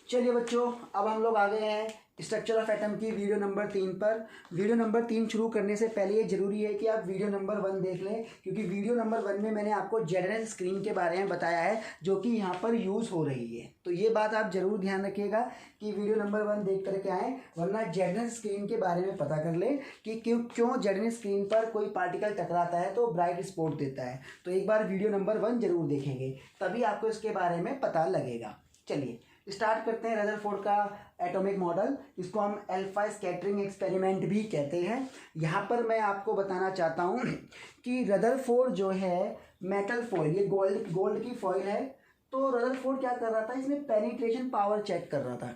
चलिए बच्चों, अब हम लोग आ गए हैं स्ट्रक्चर ऑफ एटम की वीडियो नंबर 3 पर। वीडियो नंबर 3 शुरू करने से पहले ये जरूरी है कि आप वीडियो नंबर 1 देख लें, क्योंकि वीडियो नंबर 1 में मैंने आपको जेडनेस स्क्रीन के बारे में बताया है जो कि यहाँ पर यूज़ हो रही है। तो ये बात आप जरूर ध्यान रखिएगा कि वीडियो नंबर 1 देख करके आएँ, वरना जेडनेस स्क्रीन के बारे में पता कर लें कि क्यों जेडनेस स्क्रीन पर कोई पार्टिकल टकराता है तो ब्राइट स्पॉट देता है। तो एक बार वीडियो नंबर 1 जरूर देखेंगे, तभी आपको इसके बारे में पता लगेगा। चलिए स्टार्ट करते हैं रदरफोर्ड का एटॉमिक मॉडल। इसको हम अल्फा स्कैटरिंग एक्सपेरिमेंट भी कहते हैं। यहाँ पर मैं आपको बताना चाहता हूँ कि रदरफोर्ड जो है मेटल फॉइल, ये गोल्ड की फॉइल है। तो रदरफोर्ड क्या कर रहा था, इसमें पेनिट्रेशन पावर चेक कर रहा था।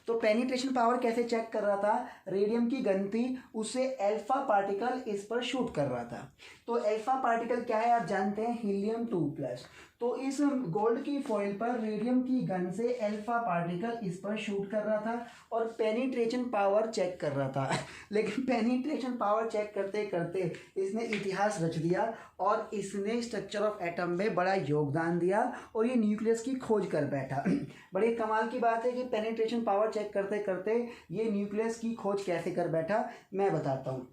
तो पेनिट्रेशन पावर कैसे चेक कर रहा था, रेडियम की गन थी, उससे अल्फा पार्टिकल इस पर शूट कर रहा था। तो अल्फा पार्टिकल क्या है आप जानते हैं, हीलियम 2+। तो इस गोल्ड की फॉइल पर रेडियम की गन से अल्फा पार्टिकल इस पर शूट कर रहा था और पेनिट्रेशन पावर चेक कर रहा था। लेकिन पेनिट्रेशन पावर चेक करते करते इसने इतिहास रच दिया और इसने स्ट्रक्चर ऑफ एटम में बड़ा योगदान दिया और ये न्यूक्लियस की खोज कर बैठा। बड़ी कमाल की बात है कि पेनिट्रेशन पावर चेक करते करते ये न्यूक्लियस की खोज कैसे कर बैठा, मैं बताता हूँ।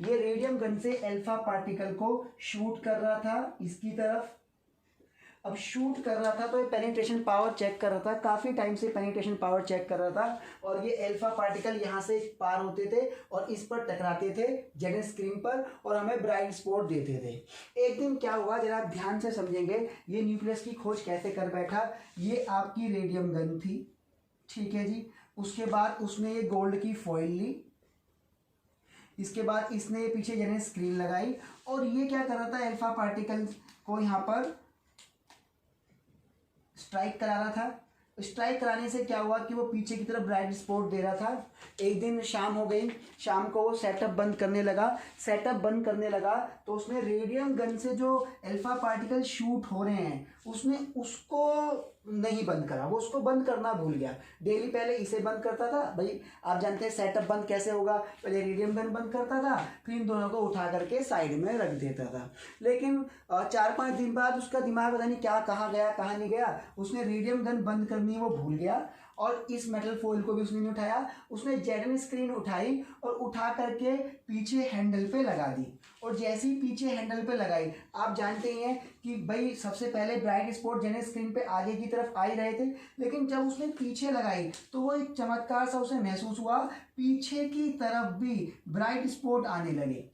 ये रेडियम गन से अल्फा पार्टिकल को शूट कर रहा था इसकी तरफ। अब शूट कर रहा था तो ये पेनिट्रेशन पावर चेक कर रहा था, काफ़ी टाइम से पेनिट्रेशन पावर चेक कर रहा था और ये अल्फा पार्टिकल यहाँ से पार होते थे और इस पर टकराते थे जेडनेस स्क्रीन पर और हमें ब्राइट स्पॉट देते थे। एक दिन क्या हुआ, जरा आप ध्यान से समझेंगे ये न्यूक्लियस की खोज कैसे कर बैठा। ये आपकी रेडियम गन थी, ठीक है जी। उसके बाद उसने ये गोल्ड की फॉइल ली, इसके बाद इसने ये पीछे जेडनेस स्क्रीन लगाई और ये क्या कर रहा था, अल्फा पार्टिकल को यहाँ पर स्ट्राइक करा रहा था। स्ट्राइक कराने से क्या हुआ कि वो पीछे की तरफ ब्राइट स्पॉट दे रहा था। एक दिन शाम हो गई, शाम को वो सेटअप बंद करने लगा। सेटअप बंद करने लगा तो उसने रेडियम गन से जो अल्फा पार्टिकल शूट हो रहे हैं उसने उसको नहीं बंद करा, वो उसको बंद करना भूल गया। डेली पहले इसे बंद करता था, भाई आप जानते हैं सेटअप बंद कैसे होगा, पहले रेडियम गन बंद करता था फिर इन दोनों को उठा करके साइड में रख देता था। लेकिन 4-5 दिन बाद उसका दिमाग पता नहीं क्या कहाँ गया कहाँ नहीं गया, उसने रेडियम गन बंद करनी वो भूल गया और इस मेटल फॉइल को भी उसने नहीं उठाया। उसने जेडनेस स्क्रीन उठाई और उठा करके पीछे हैंडल पे लगा दी और जैसे ही पीछे हैंडल पे लगाई, आप जानते ही हैं कि भाई सबसे पहले ब्राइट स्पॉट जेडनेस स्क्रीन पे आगे की तरफ आ ही रहे थे, लेकिन जब उसने पीछे लगाई तो वो एक चमत्कार सा उसे महसूस हुआ, पीछे की तरफ भी ब्राइट स्पॉट आने लगे।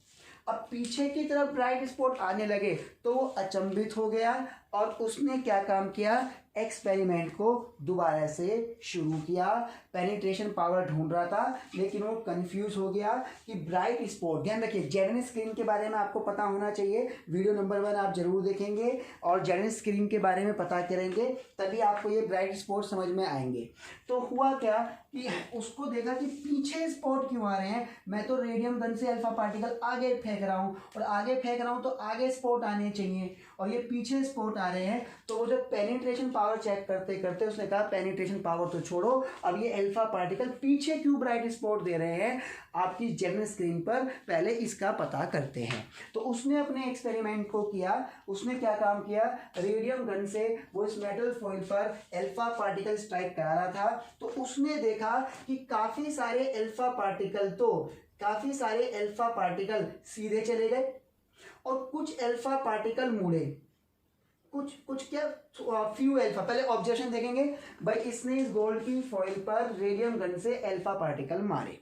अब पीछे की तरफ ब्राइट स्पॉट आने लगे तो वो अचंभित हो गया और उसने क्या काम किया, एक्सपेरिमेंट को दोबारा से शुरू किया। पेनिट्रेशन पावर ढूंढ रहा था लेकिन वो कंफ्यूज हो गया कि ब्राइट स्पॉट, ध्यान रखिए जेडनेस स्क्रीन के बारे में आपको पता होना चाहिए। वीडियो नंबर 1 आप जरूर देखेंगे और जेडनेस स्क्रीन के बारे में पता करेंगे, तभी आपको ये ब्राइट स्पॉट समझ में आएंगे। तो हुआ क्या कि उसको देखा कि पीछे स्पॉट क्यों आ रहे हैं, मैं तो रेडियम गन से अल्फा पार्टिकल आगे फेंक रहा हूँ और आगे फेंक रहा हूँ तो आगे स्पॉट आने चाहिए और ये पीछे स्पॉट आ रहे हैं। तो वो जब पेनिट्रेशन पावर चेक करते करते उसने कहा पेनिट्रेशन पावर तो छोड़ो, अब ये अल्फा पार्टिकल पीछे क्यों ब्राइट स्पॉट दे रहे हैं आपकी जेडनेस स्क्रीन पर, पहले इसका पता करते हैं। तो उसने अपने एक्सपेरिमेंट को किया। उसने क्या काम किया, रेडियम गन से वो इस मेटल फॉइल पर अल्फा पार्टिकल स्ट्राइक करा रहा था। तो उसने देखा कि काफी सारे अल्फा पार्टिकल सीधे चले गए और कुछ अल्फा पार्टिकल मुड़े, कुछ क्या फ्यू अल्फा। पहले ऑब्जर्वेशन देखेंगे, भाई इसने इस गोल्ड की फॉइल पर रेडियम गन से अल्फा पार्टिकल मारे।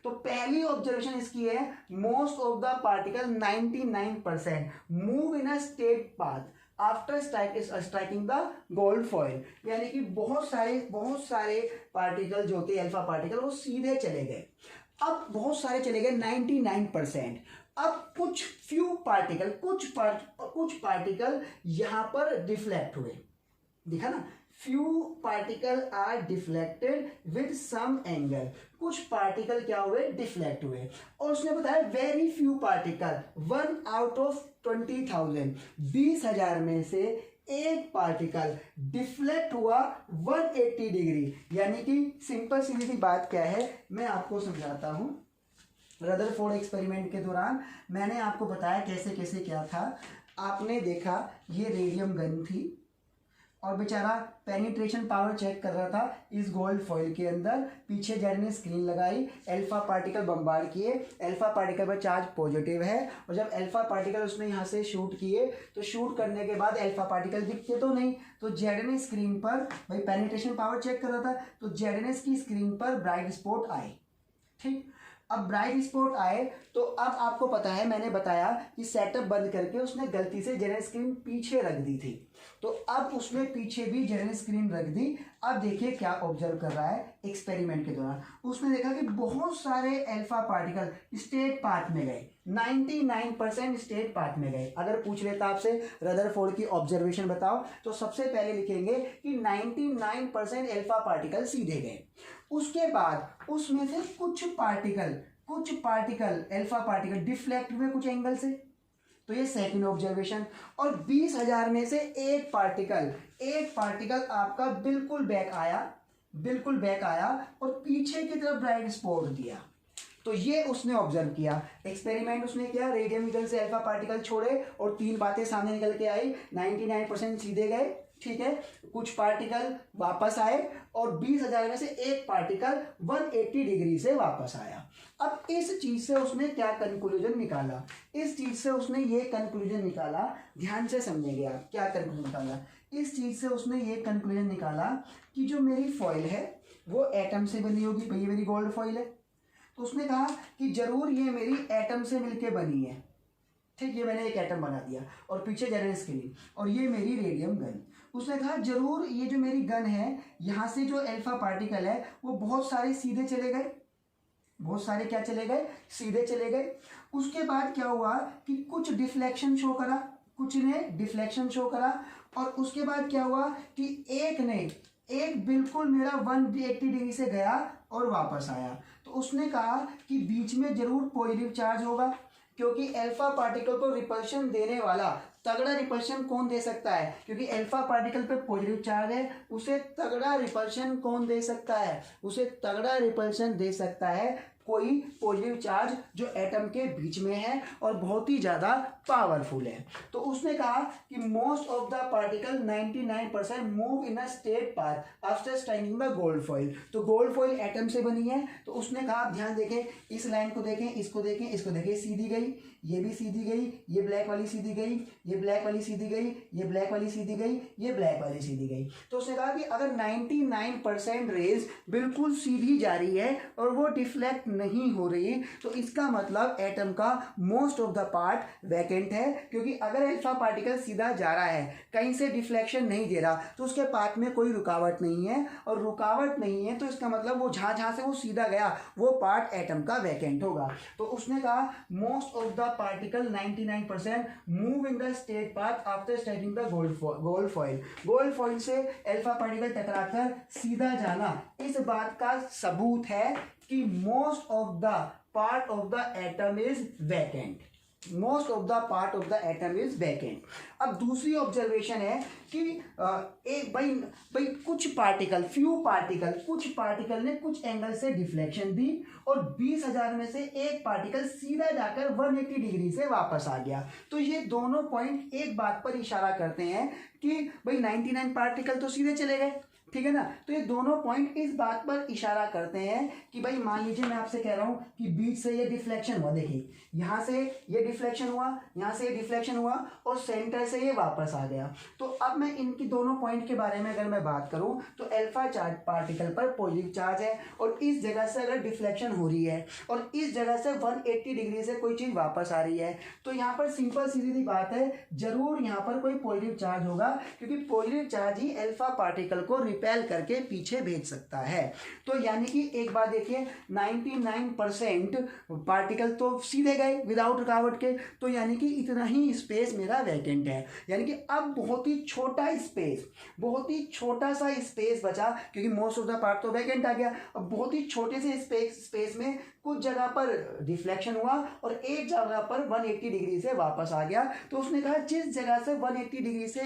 तो पहली ऑब्जर्वेशन इसकी है, most of the particle 99% move in a straight path after striking the gold foil, यानी कि बहुत सारे पार्टिकल जो थे अल्फा पार्टिकल वो सीधे चले गए। अब बहुत सारे चले गए 99%। अब कुछ पार्टिकल यहां पर डिफ्लेक्ट हुए, दिखा ना, few particle are deflected with some angle, कुछ पार्टिकल क्या हुए, डिफ्लेक्ट हुए। और उसने बताया very few particle 1 out of 20,000, 20,000 में से एक पार्टिकल डिफ्लेक्ट हुआ 180 डिग्री। यानी कि सिंपल सी बात क्या है, मैं आपको समझाता हूं। रदरफोर्ड एक्सपेरिमेंट के दौरान मैंने आपको बताया कैसे कैसे क्या था। आपने देखा ये रेडियम गन थी और बेचारा पेनिट्रेशन पावर चेक कर रहा था इस गोल्ड फॉइल के अंदर। पीछे जेड ने स्क्रीन लगाई, अल्फा पार्टिकल बम्बार्ड किए, अल्फा पार्टिकल पर चार्ज पॉजिटिव है, और जब अल्फा पार्टिकल उसने यहाँ से शूट किए तो शूट करने के बाद अल्फा पार्टिकल दिखते तो नहीं, तो जेड ने स्क्रीन पर, भाई पेनिट्रेशन पावर चेक कर रहा था, तो जेड ने की स्क्रीन पर ब्राइट स्पॉट आए। ठीक, अब ब्राइट स्पॉट आए तो अब आपको पता है, मैंने बताया कि सेटअप बंद करके उसने गलती से जेड स्क्रीन पीछे रख दी थी, तो अब उसने पीछे भी जेड स्क्रीन रख दी। अब देखिए क्या ऑब्जर्व कर रहा है एक्सपेरिमेंट के दौरान। उसने देखा कि बहुत सारे अल्फा पार्टिकल स्टेट पाथ में गए, 99% स्टेट पाथ में गए। अगर पूछ लेता आपसे रदरफोर्ड की ऑब्जर्वेशन बताओ, तो सबसे पहले लिखेंगे कि 99% अल्फा पार्टिकल सीधे गए। उसके बाद उसमें से कुछ पार्टिकल अल्फा पार्टिकल डिफ्लेक्ट हुए कुछ एंगल से, तो ये सेकंड ऑब्जर्वेशन। और 20,000 में से एक पार्टिकल आपका बिल्कुल बैक आया और पीछे की तरफ ब्राइट स्पॉट दिया, तो ये उसने ऑब्जर्व किया। एक्सपेरिमेंट उसने किया, रेडियम गन से अल्फा पार्टिकल छोड़े और 3 बातें सामने निकल के आई। 99% सीधे गए, ठीक है, कुछ पार्टिकल वापस आए और 20,000 में से एक पार्टिकल 180 डिग्री से वापस आया। अब इस चीज से उसने क्या कंक्लूजन निकाला? इस चीज से उसने ये कंक्लूजन निकाला, ध्यान से समझिएगा क्या कंक्लूजन निकाला। इस चीज से उसने ये कंक्लूजन निकाला कि जो मेरी फॉइल है वो एटम से बनी होगी, भाई ये मेरी गोल्ड फॉइल है, तो उसने कहा कि जरूर ये मेरी एटम से मिलके बनी है। ठीक, ये मैंने एक एटम बना दिया और पीछे जेड स्क्रीन, और ये मेरी रेडियम गन। उसने कहा जरूर ये जो मेरी गन है, यहाँ से जो अल्फा पार्टिकल है वो बहुत सारे सीधे चले गए, बहुत सारे क्या चले गए, सीधे चले गए। उसके बाद क्या हुआ कि कुछ डिफ्लेक्शन शो करा, कुछ ने डिफ्लेक्शन शो करा, और उसके बाद क्या हुआ कि एक बिल्कुल मेरा 180 डिग्री से गया और वापस आया। तो उसने कहा कि बीच में जरूर पॉजिटिव चार्ज होगा, क्योंकि अल्फा पार्टिकल को रिपल्शन देने वाला तगड़ा रिपल्शन कौन दे सकता है? क्योंकि अल्फा पार्टिकल पे पॉजिटिव चार्ज है, उसे तगड़ा रिपल्शन कौन दे सकता है? उसे तगड़ा रिपल्शन दे सकता है कोई पॉजिटिव चार्ज जो एटम के बीच में है और बहुत ही ज़्यादा पावरफुल है। तो उसने कहा कि most of the particle 99% move in a state path after striking the gold foil. तो गोल्ड फॉइल एटम से बनी है, तो उसने कहा ध्यान देखें, इस लाइन को देखें, इसको देखें, इसको देखें, सीधी गई, ये भी सीधी गई, ये ब्लैक वाली सीधी गई, ये ब्लैक वाली सीधी गई, ये ब्लैक वाली सीधी गई, ये ब्लैक वाली सीधी गई। तो उसने कहा कि अगर 99% रेज बिल्कुल सीधी जा रही है और वो डिफ्लेक्ट नहीं हो रही, तो इसका मतलब एटम का most of the part vacant है। क्योंकि अगर अल्फा पार्टिकल सीधा जा रहा है, कहीं से डिफ्लेक्शन नहीं दे रहा, तो उसके पाथ में कोई रुकावट नहीं है, और रुकावट नहीं है तो इसका मतलब वो जहां से वो सीधा गया वो पार्ट एटम का वैकेंट होगा। तो उसने कहा most of the particle 99% move in the state path after striking the gold foil. Gold foil से अल्फा पार्टिकल टकराकर सीधा जाना इस बात का सबूत है कि most of the part of the atom is vacant. Most of the part of the atom is vacant. अब दूसरी ऑब्जर्वेशन है कि एक भाई कुछ पार्टिकल ने कुछ एंगल से डिफ्लेक्शन दी और 20,000 में से एक पार्टिकल सीधा जाकर 180 डिग्री से वापस आ गया। तो ये दोनों पॉइंट एक बात पर इशारा करते हैं कि भाई 99 पार्टिकल तो सीधे चले गए, ठीक है ना। तो ये दोनों पॉइंट इस बात पर इशारा करते हैं कि भाई मान लीजिए मैं आपसे कह रहा हूं कि बीच से ये डिफ्लेक्शन हुआ, देखिए यहां से ये डिफ्लेक्शन हुआ, यहां से ये डिफ्लेक्शन हुआ और सेंटर से ये वापस आ गया। तो अब मैं इनकी दोनों पॉइंट के बारे में अगर मैं बात करूं तो अल्फा चार्ज पार्टिकल पर पॉजिटिव चार्ज है और इस जगह से अगर डिफ्लेक्शन हो रही है और इस जगह से 180 डिग्री से कोई चीज वापस आ रही है, तो यहाँ पर सिंपल सीधी बात है, जरूर यहाँ पर कोई पॉजिटिव चार्ज होगा, क्योंकि पॉजिटिव चार्ज ही अल्फा पार्टिकल को रिपेल करके पीछे भेज सकता है। तो यानी कि एक बात देखिए, 99% पार्टिकल तो सीधे गए विदाउट रुकावट के, तो यानी कि इतना ही स्पेस मेरा वैकेंट है। यानी कि अब बहुत ही छोटा सा स्पेस बचा, क्योंकि मोस्ट ऑफ द पार्ट तो वैकेंट आ गया। अब बहुत ही छोटे से स्पेस में कुछ जगह पर डिफ्लेक्शन हुआ और एक जगह पर 180 डिग्री से वापस आ गया। तो उसने कहा जिस जगह से 180 डिग्री से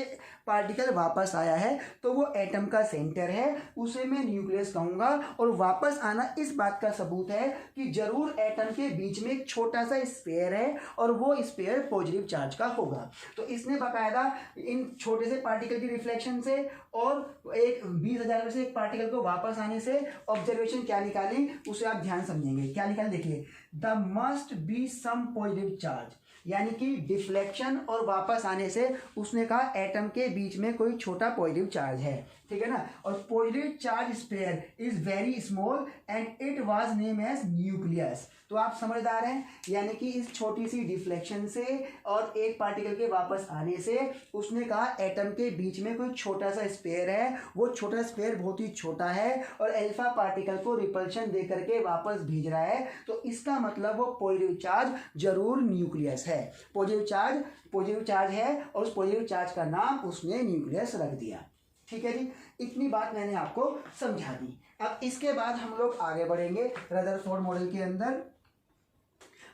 पार्टिकल वापस आया है तो वो एटम का सेंटर है उसे मैं न्यूक्लियस कहूंगा। और वापस आना इस बात का सबूत है कि जरूर एटम के बीच में एक छोटा सा स्फीयर है और वो स्फीयर पॉजिटिव चार्ज का होगा। तो इसने बाकायदा इन छोटे से पार्टिकल की रिफ्लेक्शन से और एक 20,000 में से एक पार्टिकल को वापस आने से ऑब्जर्वेशन क्या निकाली उसे आप ध्यान समझेंगे। क्या निकाले देखिए, the must be some positive charge, यानी कि डिफ्लेक्शन और वापस आने से उसने कहा एटम के बीच में कोई छोटा पॉजिटिव चार्ज है, ठीक है ना। और positive charge sphere is very small and it was name as nucleus. तो आप समझदार हैं, यानी कि इस छोटी सी डिफ्लेक्शन से और एक पार्टिकल के वापस आने से उसने कहा एटम के बीच में कोई छोटा सा स्फीयर है, वो छोटा स्फीयर बहुत ही छोटा है और अल्फा पार्टिकल को रिपल्शन दे करके वापस भेज रहा है। तो इसका मतलब वो पॉजिटिव चार्ज जरूर न्यूक्लियस है। पॉजिटिव चार्ज है और उस पॉजिटिव चार्ज का नाम उसने न्यूक्लियस रख दिया। ठीक है जी, इतनी बात मैंने आपको समझा दी। अब इसके बाद हम लोग आगे बढ़ेंगे रदरफोर्ड मॉडल के अंदर।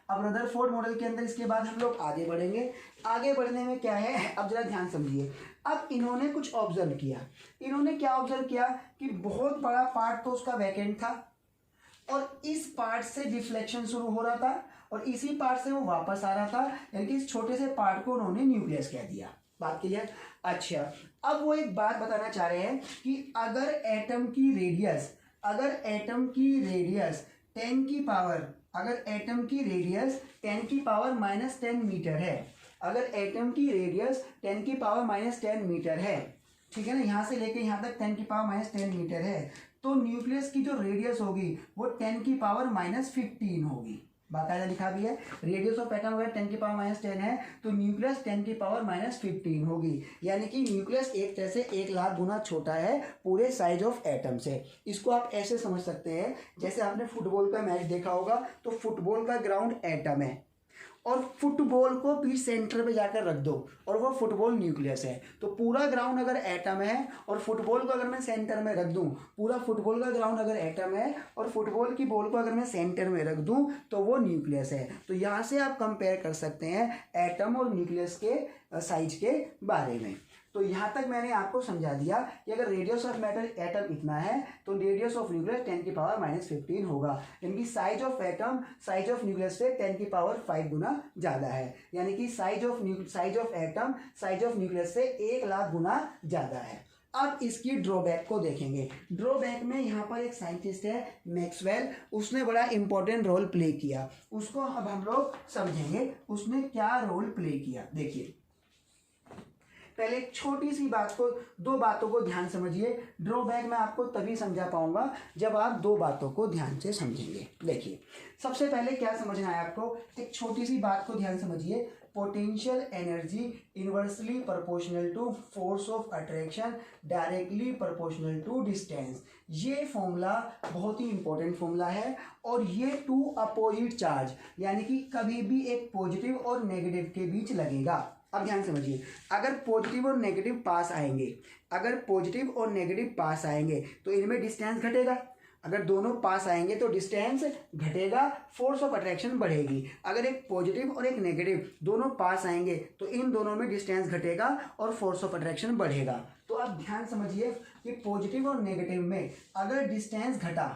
अब रदरफोर्ड मॉडल के अंदर इसके बाद हम लोग आगे बढ़ेंगे। आगे बढ़ने में क्या है, अब जरा ध्यान समझिए। अब इन्होंने कुछ ऑब्जर्व किया। इन्होंने क्या ऑब्जर्व किया कि बहुत बड़ा पार्ट तो उसका वैकेंट था और इस पार्ट से डिफ्लेक्शन शुरू हो रहा था और इसी पार्ट से वो वापस आ रहा था, यानी कि इस छोटे से पार्ट को उन्होंने न्यूक्लियस कह दिया। बात क्लियर? अच्छा, अब वो एक बात बताना चाह रहे हैं कि अगर एटम की रेडियस 10⁻⁻10 मीटर है, अगर एटम की रेडियस 10⁻⁻10 मीटर है, ठीक है ना, यहाँ से लेके यहाँ तक 10⁻⁻10 मीटर है, तो न्यूक्लियस की जो रेडियस होगी वो 10⁻⁻15 होगी। बाकायदा लिखा भी है, रेडियस ऑफ एटम अगर 10⁻⁻10 है तो न्यूक्लियस 10⁻⁻15 होगी, यानी कि न्यूक्लियस एक तरह से 1,00,000 गुना छोटा है पूरे साइज ऑफ एटम से। इसको आप ऐसे समझ सकते हैं, जैसे आपने फुटबॉल का मैच देखा होगा तो फुटबॉल का ग्राउंड एटम है और फुटबॉल को भी सेंटर पे जाकर रख दो और वो फुटबॉल न्यूक्लियस है। तो पूरा ग्राउंड अगर एटम है और फुटबॉल को अगर मैं सेंटर में रख दूं, पूरा फुटबॉल का ग्राउंड अगर एटम है और फुटबॉल की बॉल को अगर मैं सेंटर में रख दूं तो वो न्यूक्लियस है। तो यहाँ से आप कंपेयर कर सकते हैं एटम और न्यूक्लियस के साइज के बारे में। तो यहाँ तक मैंने आपको समझा दिया कि अगर रेडियस ऑफ मैटर एटम इतना है तो रेडियस ऑफ न्यूक्लियस 10⁻⁻15 होगा, यानी कि size of atom size of nucleus से 10⁵ गुना ज़्यादा है, यानी कि size of atom size of nucleus से 1,00,000 गुना ज़्यादा है। अब इसकी ड्रॉबैक को देखेंगे। ड्रॉबैक में यहाँ पर एक साइंटिस्ट है मैक्सवेल, उसने बड़ा इंपॉर्टेंट रोल प्ले किया, उसको अब हम लोग समझेंगे उसने क्या रोल प्ले किया। देखिए, पहले एक छोटी सी बात को, दो बातों को ध्यान समझिए। ड्रॉबैक मैं आपको तभी समझा पाऊंगा जब आप दो बातों को ध्यान से समझेंगे। देखिए, सबसे पहले क्या समझना है आपको, एक छोटी सी बात को ध्यान समझिए। Potential energy inversely proportional to force of attraction directly proportional to distance. ये फॉर्मूला बहुत ही इंपॉर्टेंट फॉर्मूला है और ये टू अपोजिट चार्ज, यानी कि कभी भी एक पॉजिटिव और नेगेटिव के बीच लगेगा। अब ध्यान समझिए, अगर पॉजिटिव और नेगेटिव पास आएंगे तो इनमें डिस्टेंस घटेगा। अगर दोनों पास आएंगे तो डिस्टेंस घटेगा, फोर्स ऑफ अट्रैक्शन बढ़ेगी। अगर एक पॉजिटिव और एक नेगेटिव दोनों पास आएंगे तो इन दोनों में डिस्टेंस घटेगा और फोर्स ऑफ अट्रैक्शन बढ़ेगा। तो अब ध्यान समझिए कि पॉजिटिव और नेगेटिव में अगर डिस्टेंस घटा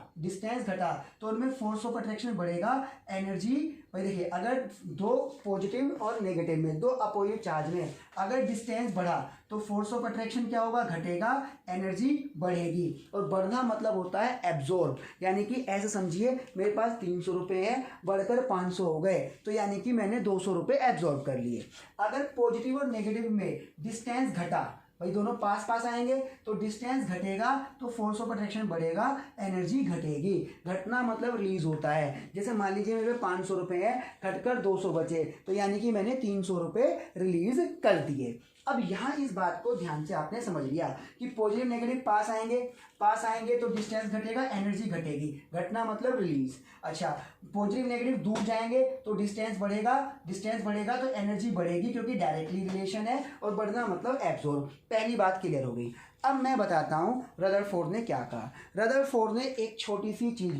तो उनमें फोर्स ऑफ अट्रैक्शन बढ़ेगा, एनर्जी। भाई देखिए, अगर दो पॉजिटिव और नेगेटिव में, दो अपोजिट चार्ज में अगर डिस्टेंस बढ़ा तो फोर्स ऑफ अट्रैक्शन क्या होगा, घटेगा, एनर्जी बढ़ेगी। और बढ़ना मतलब होता है एब्जॉर्ब, यानी कि ऐसे समझिए मेरे पास 300 रुपये है, बढ़कर 500 हो गए, तो यानी कि मैंने 200 रुपये एब्जॉर्ब कर लिए। अगर पॉजिटिव और नेगेटिव में डिस्टेंस घटा, भाई दोनों पास पास आएंगे तो डिस्टेंस घटेगा तो फोर्स ऑफ अट्रैक्शन बढ़ेगा, एनर्जी घटेगी। घटना मतलब रिलीज होता है। जैसे मान लीजिए मेरे 500 रुपये है, घटकर 200 बचे, तो यानी कि मैंने 300 रुपये रिलीज कर दिए। अब यहाँ इस बात को ध्यान से आपने समझ लिया कि पॉजिटिव नेगेटिव पास आएंगे तो डिस्टेंस घटेगा, एनर्जी घटेगी, घटना मतलब रिलीज। अच्छा, पॉजिटिव नेगेटिव दूर जाएंगे तो डिस्टेंस बढ़ेगा तो एनर्जी बढ़ेगी, क्योंकि डायरेक्टली रिलेशन है, और बढ़ना मतलब एब्जॉर्ब। पहली बात क्लियर हो गई। अब मैं बताता हूँ रदरफोर्ड ने क्या कहा। रदरफोर्ड ने एक छोटी सी चीज़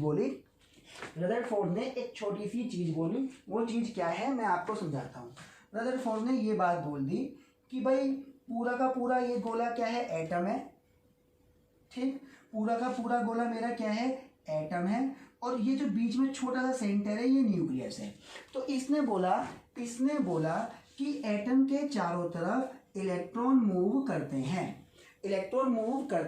बोली, वो चीज़ क्या है मैं आपको समझाता हूँ। रदरफोर्ड ने ये बात बोल दी कि भाई पूरा का पूरा ये गोला क्या है, एटम है, ठीक, पूरा का पूरा गोला मेरा क्या है, एटम है, और ये जो बीच में छोटा सा सेंटर है ये न्यूक्लियस है। तो इसने बोला कि एटम के चारों तरफ इलेक्ट्रॉन मूव करते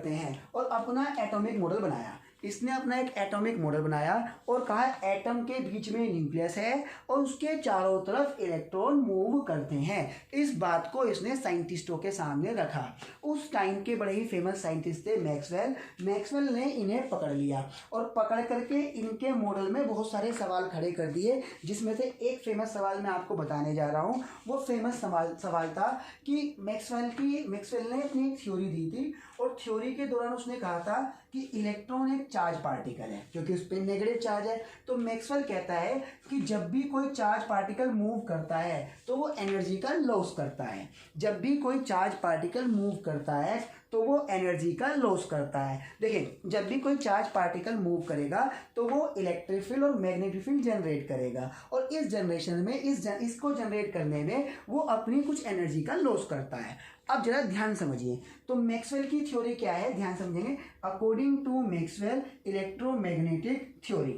हैं और अपना एटॉमिक मॉडल बनाया। इसने अपना एक एटॉमिक मॉडल बनाया और कहा एटम के बीच में न्यूक्लियस है और उसके चारों तरफ इलेक्ट्रॉन मूव करते हैं। इस बात को इसने साइंटिस्टों के सामने रखा। उस टाइम के बड़े ही फेमस साइंटिस्ट थे मैक्सवेल ने इन्हें पकड़ लिया और पकड़ करके इनके मॉडल में बहुत सारे सवाल खड़े कर दिए, जिसमें से एक फेमस सवाल मैं आपको बताने जा रहा हूँ। वो फेमस सवाल था कि मैक्सवेल ने अपनी एक थ्योरी दी थी और थ्योरी के दौरान उसने कहा था कि इलेक्ट्रॉन एक चार्ज पार्टिकल है क्योंकि उस पर नेगेटिव चार्ज है। तो मैक्सवेल कहता है कि जब भी कोई चार्ज पार्टिकल मूव करता है तो वो एनर्जी का लॉस करता है। जब भी कोई चार्ज पार्टिकल मूव करता है तो वो एनर्जी का लॉस करता है। देखिए, जब भी कोई चार्ज पार्टिकल मूव करेगा तो वो इलेक्ट्रिक फील्ड और मैग्नेटिक फील्ड जनरेट करेगा और इस जनरेशन में इसको जनरेट करने में वो अपनी कुछ एनर्जी का लॉस करता है। अब जरा ध्यान समझिए, तो मैक्सवेल की थ्योरी क्या है, ध्यान समझेंगे। According to Maxwell electromagnetic theory,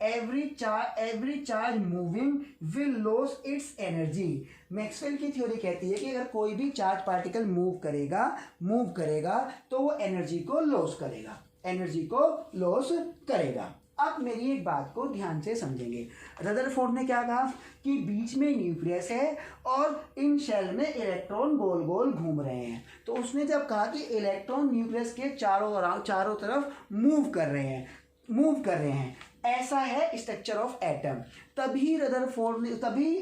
every charge moving will loss its energy. Maxwell की थ्योरी कहती है कि अगर कोई भी चार्ज पार्टिकल मूव करेगा तो वो एनर्जी को लॉस करेगा। अब मेरी एक बात को ध्यान से समझेंगे। रदरफोर्ड ने क्या कहा कि बीच में न्यूक्लियस है और इन शेल में इलेक्ट्रॉन गोल गोल घूम रहे हैं। तो उसने जब कहा कि इलेक्ट्रॉन न्यूक्लियस के चारों तरफ मूव कर रहे हैं, ऐसा है स्ट्रक्चर ऑफ एटम। तभी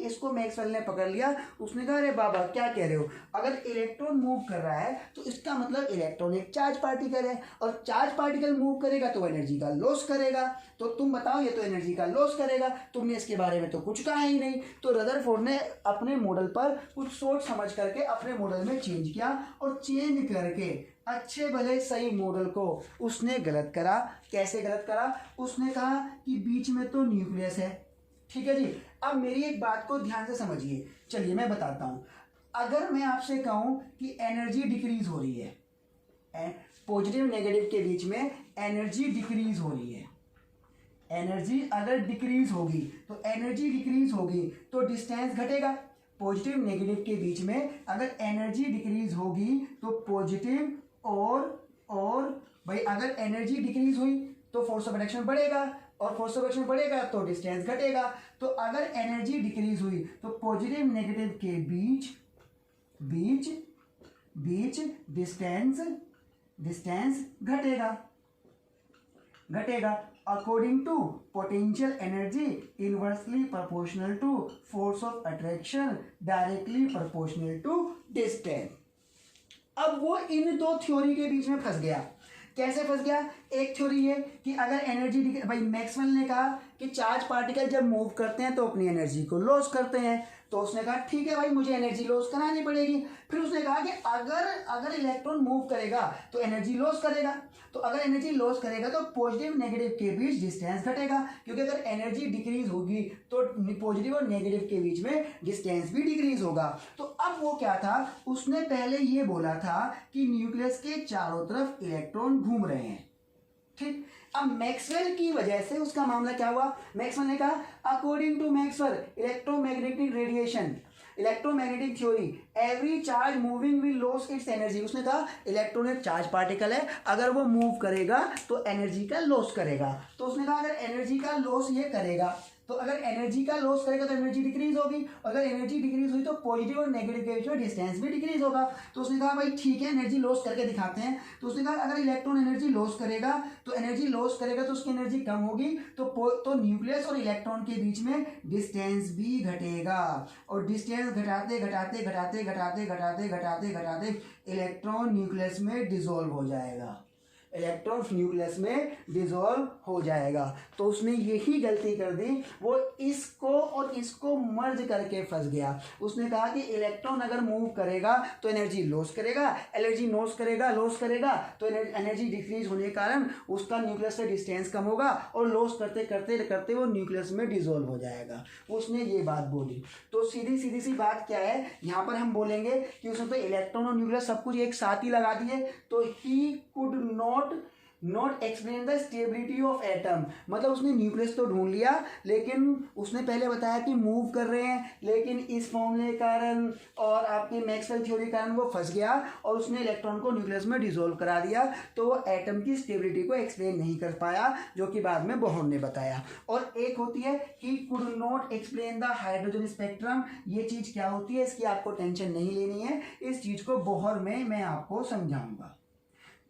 इसको मैक्सवेल ने पकड़ लिया। उसने कहा अरे बाबा क्या कह रहे हो, अगर इलेक्ट्रॉन मूव कर रहा है तो इसका मतलब इलेक्ट्रॉन एक चार्ज पार्टिकल है और चार्ज पार्टिकल मूव करेगा तो एनर्जी का लॉस करेगा। तो तुम बताओ, ये तो एनर्जी का लॉस करेगा, तुमने इसके बारे में तो कुछ कहा ही नहीं। तो रदरफोर्ड ने अपने मॉडल पर कुछ सोच समझ करके अपने मॉडल में चेंज किया और चेंज करके अच्छे भले सही मॉडल को उसने गलत करा। कैसे गलत करा? उसने कहा कि बीच में तो न्यूक्लियस है, ठीक है जी। अब मेरी एक बात को ध्यान से समझिए, चलिए मैं बताता हूं। अगर मैं आपसे कहूं कि एनर्जी डिक्रीज हो रही है, पॉजिटिव नेगेटिव के बीच में एनर्जी डिक्रीज हो रही है, एनर्जी अगर डिक्रीज होगी तो डिस्टेंस घटेगा। पॉजिटिव नेगेटिव के बीच में अगर एनर्जी डिक्रीज होगी तो पॉजिटिव और भाई अगर एनर्जी डिक्रीज हुई तो फोर्स ऑफ अट्रैक्शन बढ़ेगा और फोर्स ऑफ अट्रैक्शन बढ़ेगा तो डिस्टेंस घटेगा। तो अगर एनर्जी डिक्रीज हुई तो पॉजिटिव नेगेटिव के बीच डिस्टेंस घटेगा according to potential energy inversely proportional to force of attraction directly proportional to distance. अब वो इन दो थ्योरी के बीच में फंस गया। कैसे फंस गया? एक थ्योरी है कि अगर एनर्जी, भाई मैक्सवेल ने कहा कि चार्ज पार्टिकल जब मूव करते हैं तो अपनी एनर्जी को लॉस करते हैं, तो उसने कहा ठीक है भाई मुझे एनर्जी लॉस करानी पड़ेगी। फिर उसने कहा कि अगर इलेक्ट्रॉन मूव करेगा तो एनर्जी लॉस करेगा, तो अगर एनर्जी लॉस करेगा तो पॉजिटिव नेगेटिव के बीच डिस्टेंस घटेगा, क्योंकि अगर एनर्जी डिक्रीज होगी तो पॉजिटिव और नेगेटिव के बीच में डिस्टेंस भी डिक्रीज होगा। तो अब वो क्या था, उसने पहले ये बोला था कि न्यूक्लियस के चारों तरफ इलेक्ट्रॉन घूम रहे हैं, ठीक। अब मैक्सवेल की वजह से उसका मामला क्या हुआ? मैक्सवेल ने कहा according to Maxwell electromagnetic theory every charge moving will loss its energy. उसने कहा इलेक्ट्रॉन एक चार्ज पार्टिकल है, अगर वो मूव करेगा तो एनर्जी का लॉस करेगा। तो उसने कहा अगर एनर्जी का लॉस ये करेगा तो अगर एनर्जी का लॉस करेगा तो एनर्जी डिक्रीज होगी, अगर एनर्जी डिक्रीज हुई तो पॉजिटिव और नेगेटिव के बीच में डिस्टेंस भी डिक्रीज होगा। तो उसने कहा भाई ठीक है एनर्जी लॉस करके दिखाते हैं। तो उसने कहा अगर इलेक्ट्रॉन एनर्जी लॉस करेगा तो उसकी एनर्जी कम होगी, तो न्यूक्लियस और इलेक्ट्रॉन के बीच में डिस्टेंस भी घटेगा और डिस्टेंस घटाते इलेक्ट्रॉन न्यूक्लियस में डिसॉल्व हो जाएगा। तो उसने यही गलती कर दी, वो इसको और इसको मर्ज करके फंस गया। उसने कहा कि इलेक्ट्रॉन अगर मूव करेगा तो एनर्जी लॉस करेगा तो एनर्जी डिक्रीज होने के कारण उसका न्यूक्लियस से डिस्टेंस कम होगा और लॉस करते वो न्यूक्लियस में डिसॉल्व हो जाएगा। उसने ये बात बोली। तो सीधी सी बात क्या है, यहाँ पर हम बोलेंगे कि उसने तो इलेक्ट्रॉन और न्यूक्लियस सब कुछ एक साथ ही लगा दिए, तो he could not not explain the stability of atom, मतलब उसने न्यूक्लियस तो ढूंढ लिया लेकिन उसने पहले बताया कि मूव कर रहे हैं, लेकिन इस फॉर्मूले के कारण और आपके मैक्सवेल थ्योरी के कारण वो फंस गया और उसने इलेक्ट्रॉन को न्यूक्लियस में डिसॉल्व करा दिया, तो वो एटम की स्टेबिलिटी को एक्सप्लेन नहीं कर पाया, जो कि बाद में बोहर ने बताया। और एक होती है कि could not explain the hydrogen spectrum, ये चीज़ क्या होती है इसकी आपको टेंशन नहीं लेनी है, इस चीज़ को बोहर में मैं आपको समझाऊंगा।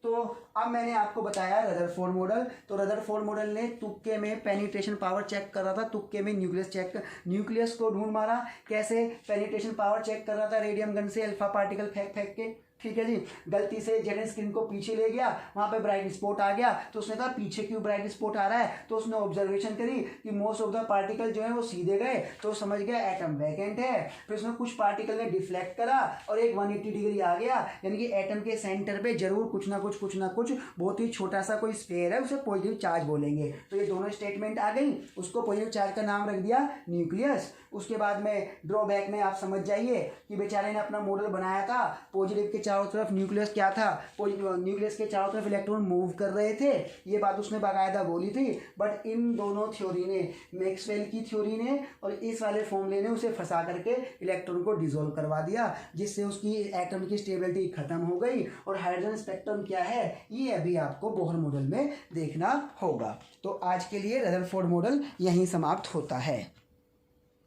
तो अब मैंने आपको बताया रदरफोर्ड मॉडल, तो रदरफोर्ड मॉडल ने तुक्के में पेनिट्रेशन पावर चेक कर रहा था, तुक्के में न्यूक्लियस को ढूंढ मारा। कैसे? पेनिट्रेशन पावर चेक कर रहा था रेडियम गन से अल्फा पार्टिकल फेंक फेंक के, ठीक है जी। गलती से जेड स्क्रीन को पीछे ले गया, वहां पे ब्राइट स्पॉट आ गया, तो उसने कहा पीछे क्यों ब्राइट स्पॉट आ रहा है, तो उसने ऑब्जर्वेशन करी कि मोस्ट ऑफ द पार्टिकल जो है वो सीधे गए, तो समझ गया एटम वैकेंट है। फिर उसने कुछ पार्टिकल ने डिफ्लेक्ट करा और एक 180 डिग्री आ गया, यानी कि एटम के सेंटर पे जरूर कुछ ना कुछ बहुत ही छोटा सा कोई स्फेयर है, उसे पॉजिटिव चार्ज बोलेंगे। तो ये दोनों स्टेटमेंट आ गई, उसको पॉजिटिव चार्ज का नाम रख दिया न्यूक्लियस। उसके बाद में ड्रॉबैक में आप समझ जाइए कि बेचारे ने अपना मॉडल बनाया था, पॉजिटिव के चारों तरफ न्यूक्लियस क्या था, न्यूक्लियस के चारों तरफ इलेक्ट्रॉन मूव कर रहे थे, ये बात उसने बाकायदा बोली थी। बट इन दोनों थ्योरी ने, मैक्सवेल की थ्योरी ने और इस वाले फॉर्मूले ने उसे फंसा करके इलेक्ट्रॉन को डिसॉल्व करवा दिया, जिससे उसकी एटम की स्टेबिलिटी खत्म हो गई। और हाइड्रोजन स्पेक्ट्रम क्या है ये अभी आपको बोहर मॉडल में देखना होगा। तो आज के लिए रदरफोर्ड मॉडल यहीं समाप्त होता है।